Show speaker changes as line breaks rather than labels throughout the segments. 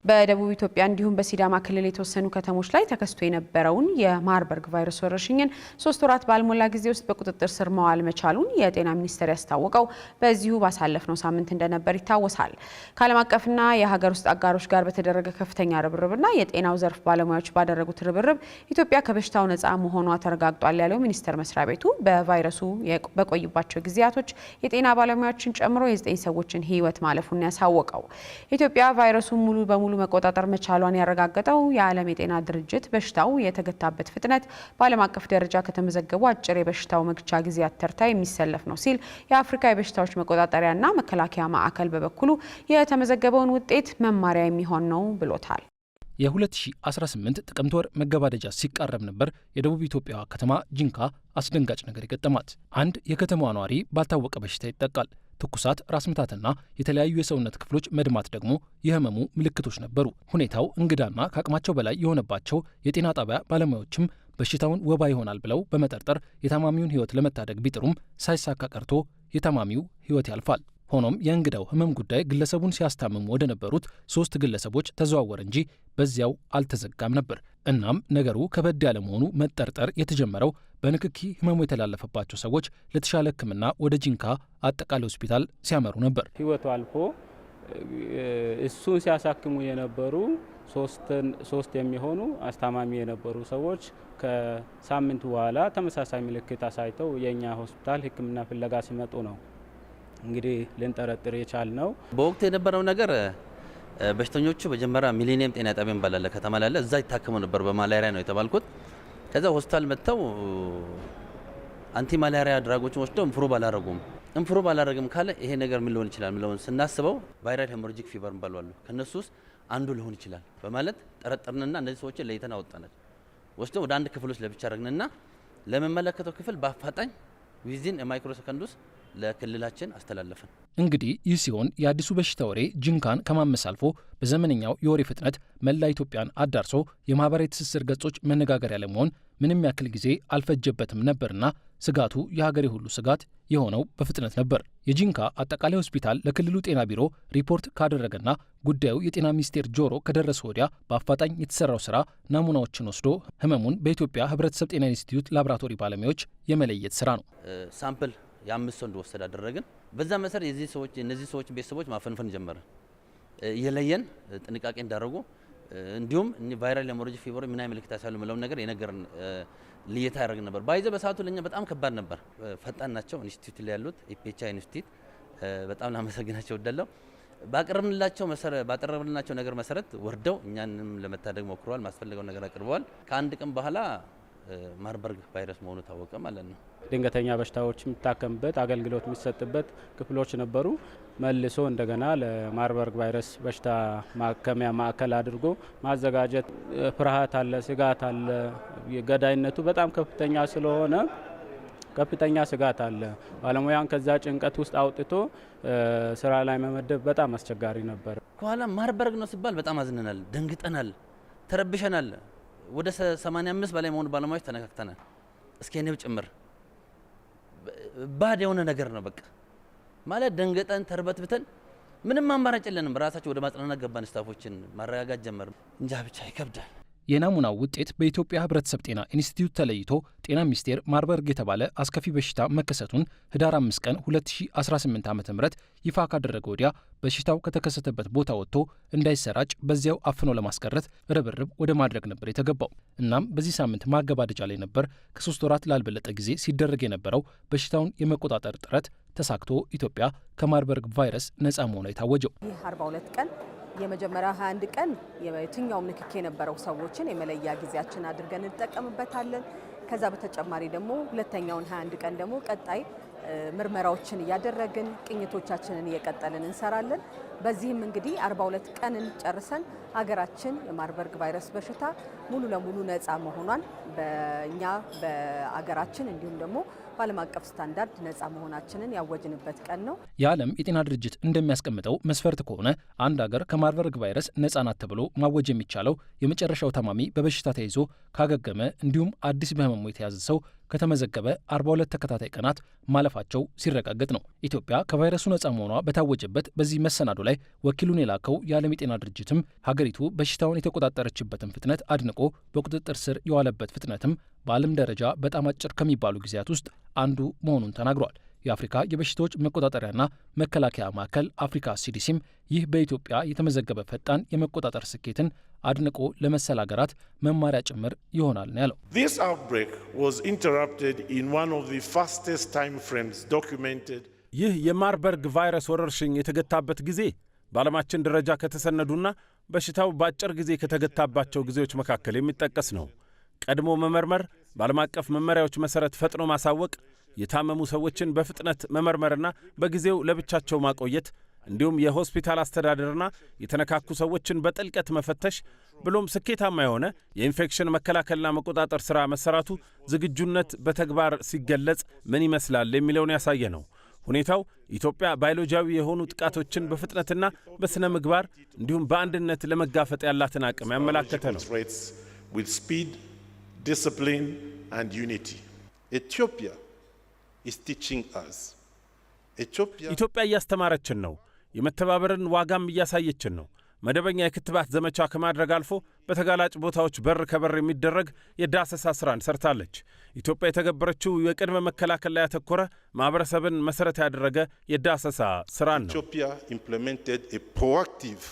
በደቡብ ኢትዮጵያ እንዲሁም በሲዳማ ክልል የተወሰኑ ከተሞች ላይ ተከስቶ የነበረውን የማርበርግ ቫይረስ ወረርሽኝን 3 ወራት ባልሞላ ጊዜ ውስጥ በቁጥጥር ስር መዋል መቻሉን የጤና ሚኒስቴር ያስታወቀው በዚሁ ባሳለፍነው ሳምንት እንደነበር ይታወሳል። ከዓለም አቀፍና የሀገር ውስጥ አጋሮች ጋር በተደረገ ከፍተኛ ርብርብና የጤናው ዘርፍ ባለሙያዎች ባደረጉት ርብርብ ኢትዮጵያ ከበሽታው ነፃ መሆኗ ተረጋግጧል ያለው ሚኒስቴር መስሪያ ቤቱ በቫይረሱ በቆይባቸው ጊዜያቶች የጤና ባለሙያዎችን ጨምሮ የ9 ሰዎችን ሕይወት ማለፉን ያሳወቀው ኢትዮጵያ ቫይረሱን ሙሉ በሙሉ መቆጣጠር መቻሏን ያረጋገጠው የዓለም የጤና ድርጅት በሽታው የተገታበት ፍጥነት በዓለም አቀፍ ደረጃ ከተመዘገቡ አጭር የበሽታው መግቻ ጊዜያት ተርታ የሚሰለፍ ነው ሲል የአፍሪካ የበሽታዎች መቆጣጠሪያና መከላከያ ማዕከል በበኩሉ የተመዘገበውን ውጤት መማሪያ የሚሆን ነው ብሎታል።
የ2018 ጥቅምት ወር መገባደጃ ሲቃረብ ነበር የደቡብ ኢትዮጵያ ከተማ ጂንካ አስደንጋጭ ነገር የገጠማት። አንድ የከተማዋ ነዋሪ ባልታወቀ በሽታ ይጠቃል። ትኩሳት፣ ራስ ምታትና የተለያዩ የሰውነት ክፍሎች መድማት ደግሞ የህመሙ ምልክቶች ነበሩ። ሁኔታው እንግዳና ከአቅማቸው በላይ የሆነባቸው የጤና ጣቢያ ባለሙያዎችም በሽታውን ወባ ይሆናል ብለው በመጠርጠር የታማሚውን ህይወት ለመታደግ ቢጥሩም ሳይሳካ ቀርቶ የታማሚው ህይወት ያልፋል። ሆኖም የእንግዳው ህመም ጉዳይ ግለሰቡን ሲያስታምሙ ወደ ነበሩት 3 ግለሰቦች ተዘዋወረ እንጂ በዚያው አልተዘጋም ነበር። እናም ነገሩ ከበድ ያለ መሆኑ መጠርጠር የተጀመረው በንክኪ ህመሙ የተላለፈባቸው ሰዎች ለተሻለ ሕክምና ወደ ጂንካ አጠቃላይ ሆስፒታል ሲያመሩ ነበር።
ህይወቱ አልፎ እሱን ሲያሳክሙ የነበሩ ሶስት የሚሆኑ አስታማሚ የነበሩ ሰዎች ከሳምንት በኋላ ተመሳሳይ ምልክት አሳይተው የኛ ሆስፒታል ሕክምና ፍለጋ ሲመጡ ነው እንግዲህ ልንጠረጥር የቻልነው።
በወቅቱ የነበረው ነገር በሽተኞቹ መጀመሪያ ሚሊኒየም ጤና ጣቢያ ባላለ ከተማ ላይ እዛ ይታከሙ ነበር። በማላሪያ ነው የተባልኩት። ከዛ ሆስፒታል መጥተው አንቲ ማላሪያ ድራጎችን ወስደው ኢምፕሩቭ አላረጉም ካለ ይሄ ነገር ምን ሊሆን ይችላል ምለውን ስናስበው ቫይራል ሄሞራጂክ ፊቨር እንባላለን ከነሱ ውስጥ አንዱ ሊሆን ይችላል በማለት ጠረጠርንና እነዚህ ሰዎች ለይተን አወጣናል። ወስደው ወደ አንድ ክፍል ውስጥ ለብቻ አረግንና ለመመለከተው ክፍል በአፋጣኝ ዊዚን ማይክሮ ሰከንድ ውስጥ ለክልላችን አስተላለፈን።
እንግዲህ ይህ ሲሆን የአዲሱ በሽታ ወሬ ጂንካን ከማመስ አልፎ በዘመነኛው የወሬ ፍጥነት መላ ኢትዮጵያን አዳርሶ የማህበራዊ ትስስር ገጾች መነጋገሪያ ለመሆን ምንም ያክል ጊዜ አልፈጀበትም ነበርና ስጋቱ የሀገሬ ሁሉ ስጋት የሆነው በፍጥነት ነበር። የጂንካ አጠቃላይ ሆስፒታል ለክልሉ ጤና ቢሮ ሪፖርት ካደረገና ጉዳዩ የጤና ሚኒስቴር ጆሮ ከደረሰ ወዲያ በአፋጣኝ የተሰራው ስራ ናሙናዎችን ወስዶ ህመሙን በኢትዮጵያ ህብረተሰብ ጤና ኢንስቲትዩት ላቦራቶሪ ባለሙያዎች የመለየት ስራ ነው።
ሳምፕል የ5 ሰው እንዲወሰድ አደረግን። በዛ መሰረት እነዚህ ሰዎች ቤተሰቦች ማፈንፈን ጀመረ። የለየን ጥንቃቄ እንዳደረጉ እንዲሁም ቫይራል ሄሞራጂክ ፊቨር ምን አይነት ምልክት ያሳሉ ምለው ነገር የነገርን ልየታ ያደርግ ነበር። ባይዘ በሰዓቱ ለኛ በጣም ከባድ ነበር። ፈጣን ናቸው ኢንስቲትዩት ላይ ያሉት ኢፒኤችአይ ኢንስቲትዩት በጣም ላመሰግናቸው ወደለው ባቀረብንላቸው ነገር መሰረት ወርደው እኛንም ለመታደግ ሞክረዋል። ማስፈልገው ነገር አቅርበዋል። ከአንድ ቀን በኋላ ማርበርግ ቫይረስ መሆኑ ታወቀ ማለት ነው።
ድንገተኛ በሽታዎች የሚታከምበት አገልግሎት የሚሰጥበት ክፍሎች ነበሩ። መልሶ እንደገና ለማርበርግ ቫይረስ በሽታ ማከሚያ ማዕከል አድርጎ ማዘጋጀት ፍርሃት አለ፣ ስጋት አለ። ገዳይነቱ በጣም ከፍተኛ ስለሆነ ከፍተኛ ስጋት አለ። ባለሙያን ከዛ ጭንቀት ውስጥ አውጥቶ ስራ ላይ መመደብ በጣም አስቸጋሪ ነበር።
ከኋላ ማርበርግ ነው ሲባል በጣም አዝነናል፣ ደንግጠናል፣ ተረብሸናል። ወደ 85 በላይ መሆኑ ባለሙያዎች ተነካክተናል። እስከ እኔው ጭምር ባድ የሆነ ነገር ነው። በቃ ማለት ደንገጠን ተርበትብተን ምንም አማራጭ የለንም። ራሳቸው ወደ ማጽናናት ገባን። ስታፎችን ማረጋጋት ጀመር። እንጃ ብቻ ይከብዳል።
የናሙናው ውጤት በኢትዮጵያ ህብረተሰብ ጤና ኢንስቲትዩት ተለይቶ ጤና ሚኒስቴር ማርበርግ የተባለ አስከፊ በሽታ መከሰቱን ህዳር 5 ቀን 2018 ዓ.ም ይፋ ካደረገ ወዲያ በሽታው ከተከሰተበት ቦታ ወጥቶ እንዳይሰራጭ በዚያው አፍኖ ለማስቀረት ርብርብ ወደ ማድረግ ነበር የተገባው። እናም በዚህ ሳምንት ማገባደጃ ላይ ነበር ከ3 ወራት ላልበለጠ ጊዜ ሲደረግ የነበረው በሽታውን የመቆጣጠር ጥረት ተሳክቶ ኢትዮጵያ ከማርበርግ ቫይረስ ነፃ መሆኗ የታወጀው።
ይህ 42 ቀን የመጀመሪያ 21 ቀን የትኛውም ንክኪ የነበረው ሰዎችን የመለያ ጊዜያችን አድርገን እንጠቀምበታለን። ከዛ በተጨማሪ ደግሞ ሁለተኛውን 21 ቀን ደግሞ ቀጣይ ምርመራዎችን እያደረግን ቅኝቶቻችንን እየቀጠልን እንሰራለን። በዚህም እንግዲህ 42 ቀንን ጨርሰን ሀገራችን የማርበርግ ቫይረስ በሽታ ሙሉ ለሙሉ ነፃ መሆኗን በእኛ በአገራችን እንዲሁም ደግሞ በዓለም አቀፍ ስታንዳርድ ነፃ መሆናችንን ያወጅንበት ቀን ነው።
የዓለም የጤና ድርጅት እንደሚያስቀምጠው መስፈርት ከሆነ አንድ ሀገር ከማርበርግ ቫይረስ ነፃ ናት ተብሎ ማወጅ የሚቻለው የመጨረሻው ታማሚ በበሽታ ተይዞ ካገገመ እንዲሁም አዲስ በህመሙ የተያዘ ሰው ከተመዘገበ 42 ተከታታይ ቀናት ማለፋቸው ሲረጋገጥ ነው። ኢትዮጵያ ከቫይረሱ ነጻ መሆኗ በታወጀበት በዚህ መሰናዶ ላይ ወኪሉን የላከው የዓለም የጤና ድርጅትም ሀገሪቱ በሽታውን የተቆጣጠረችበትን ፍጥነት አድንቆ በቁጥጥር ስር የዋለበት ፍጥነትም በዓለም ደረጃ በጣም አጭር ከሚባሉ ጊዜያት ውስጥ አንዱ መሆኑን ተናግሯል። የአፍሪካ የበሽታዎች መቆጣጠሪያና መከላከያ ማዕከል አፍሪካ ሲዲሲም ይህ በኢትዮጵያ የተመዘገበ ፈጣን የመቆጣጠር ስኬትን አድንቆ ለመሰል ሀገራት መማሪያ ጭምር ይሆናል ነው ያለው።
This outbreak was interrupted in one of the fastest time frames documented.
ይህ የማርበርግ ቫይረስ ወረርሽኝ የተገታበት ጊዜ በዓለማችን ደረጃ ከተሰነዱና በሽታው በአጭር ጊዜ ከተገታባቸው ጊዜዎች መካከል የሚጠቀስ ነው። ቀድሞ መመርመር፣ በዓለም አቀፍ መመሪያዎች መሰረት ፈጥኖ ማሳወቅ፣ የታመሙ ሰዎችን በፍጥነት መመርመርና በጊዜው ለብቻቸው ማቆየት እንዲሁም የሆስፒታል አስተዳደርና የተነካኩ ሰዎችን በጥልቀት መፈተሽ ብሎም ስኬታማ የሆነ የኢንፌክሽን መከላከልና መቆጣጠር ሥራ መሰራቱ ዝግጁነት በተግባር ሲገለጽ ምን ይመስላል የሚለውን ያሳየ ነው። ሁኔታው ኢትዮጵያ ባዮሎጂያዊ የሆኑ ጥቃቶችን በፍጥነትና በስነ ምግባር እንዲሁም በአንድነት ለመጋፈጥ ያላትን አቅም ያመላከተ ነው።
With speed, discipline and unity.
ኢትዮጵያ እያስተማረችን ነው። የመተባበርን ዋጋም እያሳየችን ነው። መደበኛ የክትባት ዘመቻ ከማድረግ አልፎ በተጋላጭ ቦታዎች በር ከበር የሚደረግ የዳሰሳ ስራን ሰርታለች። ኢትዮጵያ የተገበረችው የቅድመ መከላከል ላይ ያተኮረ ማህበረሰብን መሰረት ያደረገ የዳሰሳ ስራን ነው።
ኢትዮጵያ implemented a proactive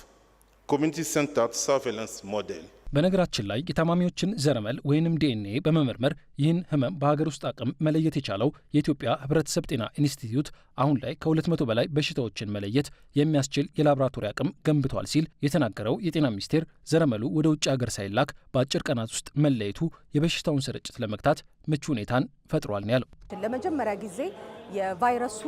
community-centered surveillance model.
በነገራችን ላይ የታማሚዎችን ዘረመል ወይንም ዲኤንኤ በመመርመር ይህን ህመም በሀገር ውስጥ አቅም መለየት የቻለው የኢትዮጵያ ሕብረተሰብ ጤና ኢንስቲትዩት አሁን ላይ ከ200 በላይ በሽታዎችን መለየት የሚያስችል የላቦራቶሪ አቅም ገንብቷል ሲል የተናገረው የጤና ሚኒስቴር ዘረመሉ ወደ ውጭ ሀገር ሳይላክ በአጭር ቀናት ውስጥ መለየቱ የበሽታውን ስርጭት ለመግታት ምቹ ሁኔታን ፈጥሯል ነው ያለው።
ለመጀመሪያ ጊዜ የቫይረሱ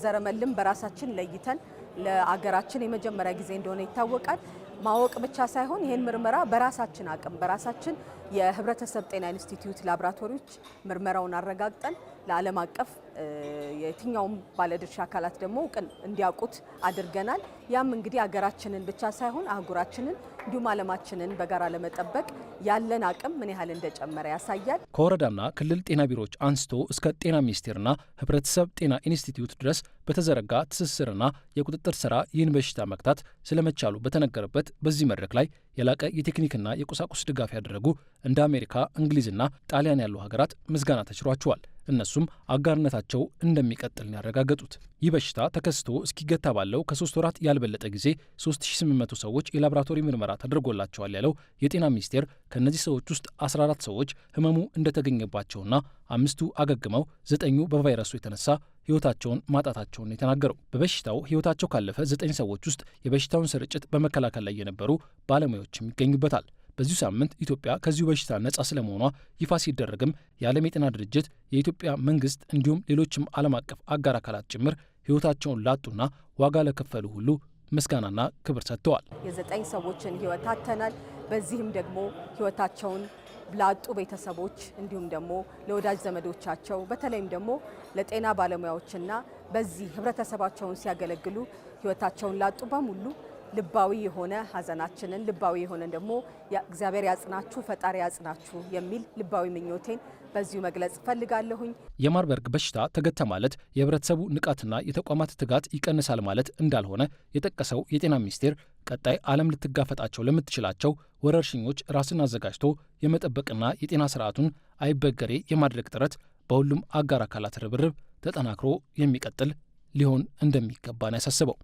ዘረመልን በራሳችን ለይተን ለአገራችን የመጀመሪያ ጊዜ እንደሆነ ይታወቃል። ማወቅ ብቻ ሳይሆን ይህን ምርመራ በራሳችን አቅም በራሳችን የህብረተሰብ ጤና ኢንስቲትዩት ላቦራቶሪዎች ምርመራውን አረጋግጠን ለዓለም አቀፍ የትኛውም ባለድርሻ አካላት ደግሞ እንዲያውቁት አድርገናል። ያም እንግዲህ አገራችንን ብቻ ሳይሆን አህጉራችንን እንዲሁም ዓለማችንን በጋራ ለመጠበቅ ያለን አቅም ምን ያህል እንደጨመረ ያሳያል።
ከወረዳና ክልል ጤና ቢሮዎች አንስቶ እስከ ጤና ሚኒስቴርና ህብረተሰብ ጤና ኢንስቲትዩት ድረስ በተዘረጋ ትስስርና የቁጥጥር ስራ ይህን በሽታ መግታት ስለመቻሉ በተነገረበት በዚህ መድረክ ላይ የላቀ የቴክኒክና የቁሳቁስ ድጋፍ ያደረጉ እንደ አሜሪካ፣ እንግሊዝና ጣሊያን ያሉ ሀገራት ምስጋና ተችሯቸዋል። እነሱም አጋርነታቸው እንደሚቀጥል ያረጋገጡት። ይህ በሽታ ተከስቶ እስኪገታ ባለው ከ3 ወራት ያልበለጠ ጊዜ 3800 ሰዎች የላቦራቶሪ ምርመራ ተደርጎላቸዋል ያለው የጤና ሚኒስቴር ከእነዚህ ሰዎች ውስጥ 14 ሰዎች ህመሙ እንደተገኘባቸውና 5ቱ አገግመው 9ኙ በቫይረሱ የተነሳ ህይወታቸውን ማጣታቸውን የተናገረው። በበሽታው ህይወታቸው ካለፈ 9 ሰዎች ውስጥ የበሽታውን ስርጭት በመከላከል ላይ የነበሩ ባለሙያዎችም ይገኙበታል። በዚሁ ሳምንት ኢትዮጵያ ከዚሁ በሽታ ነጻ ስለመሆኗ ይፋ ሲደረግም የዓለም የጤና ድርጅት፣ የኢትዮጵያ መንግስት እንዲሁም ሌሎችም ዓለም አቀፍ አጋር አካላት ጭምር ህይወታቸውን ላጡና ዋጋ ለከፈሉ ሁሉ ምስጋናና ክብር ሰጥተዋል።
የ9 ሰዎችን ህይወት አጥተናል። በዚህም ደግሞ ህይወታቸውን ላጡ ቤተሰቦች እንዲሁም ደግሞ ለወዳጅ ዘመዶቻቸው በተለይም ደግሞ ለጤና ባለሙያዎችና በዚህ ህብረተሰባቸውን ሲያገለግሉ ህይወታቸውን ላጡ በሙሉ ልባዊ የሆነ ሀዘናችንን ልባዊ የሆነ ደግሞ እግዚአብሔር ያጽናችሁ፣ ፈጣሪ ያጽናችሁ የሚል ልባዊ ምኞቴን በዚሁ መግለጽ ፈልጋለሁኝ።
የማርበርግ በሽታ ተገታ ማለት የህብረተሰቡ ንቃትና የተቋማት ትጋት ይቀንሳል ማለት እንዳልሆነ የጠቀሰው የጤና ሚኒስቴር ቀጣይ ዓለም ልትጋፈጣቸው ለምትችላቸው ወረርሽኞች ራስን አዘጋጅቶ የመጠበቅና የጤና ስርዓቱን አይበገሬ የማድረግ ጥረት በሁሉም አጋር አካላት ርብርብ ተጠናክሮ የሚቀጥል ሊሆን እንደሚገባ ነው ያሳስበው።